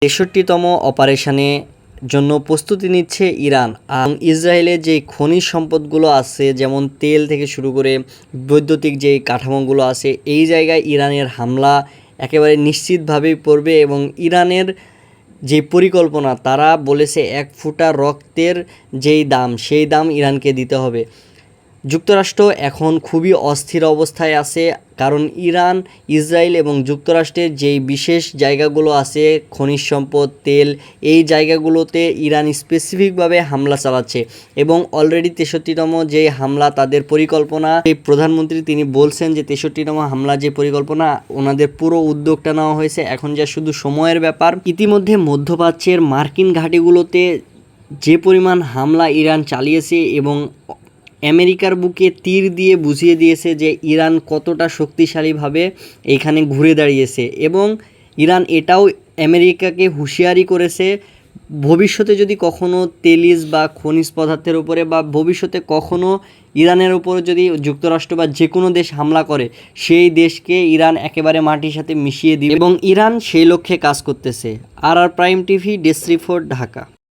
৬৩তম অপারেশনে জন্য প্রস্তুতি নিচ্ছে ইরান। আর ইসরায়েলে যে খনিজ সম্পদগুলো আছে, যেমন তেল থেকে শুরু করে বৈদ্যুতিক যে কাঠামোগুলো আছে, এই জায়গায় ইরানের হামলা একেবারে নিশ্চিতভাবেই পড়বে। এবং ইরানের যে পরিকল্পনা, তারা বলেছে ১ ফোঁটা রক্তের যেই দাম, সেই দাম ইরানকে দিতে হবে। যুক্তরাষ্ট্র এখন খুবই অস্থির অবস্থায় আছে, কারণ ইরান, ইসরায়েল এবং যুক্তরাষ্ট্রের যেই বিশেষ জায়গাগুলো আছে, খনিজ সম্পদ, তেল, এই জায়গাগুলোতে ইরান স্পেসিফিকভাবে হামলা চালাচ্ছে। এবং অলরেডি ৬৩তম যে হামলা তাদের পরিকল্পনা, এই প্রধানমন্ত্রী তিনি বলছেন যে ৬৩তম হামলা যে পরিকল্পনা, ওনাদের পুরো উদ্যোগটা নেওয়া হয়েছে, এখন যা শুধু সময়ের ব্যাপার। ইতিমধ্যে মধ্যপ্রাচ্যের মার্কিন ঘাঁটিগুলোতে যে পরিমাণ হামলা ইরান চালিয়েছে এবং আমেরিকার বুকে তীর দিয়ে বুঝিয়ে দিয়েছে যে ইরান কতটা শক্তিশালীভাবে এইখানে ঘুরে দাঁড়িয়েছে। এবং ইরান এটাও আমেরিকাকে হুঁশিয়ারি করেছে, ভবিষ্যতে যদি কখনো তেলিজ বা খনিজ পদার্থের উপরে বা ভবিষ্যতে কখনো ইরানের উপর যদি যুক্তরাষ্ট্র বা যে কোনো দেশ হামলা করে, সেই দেশকে ইরান একেবারে মাটির সাথে মিশিয়ে দিবে। এবং ইরান সেই লক্ষ্যে কাজ করতেছে। আর Prime TV, desk report, Dhaka.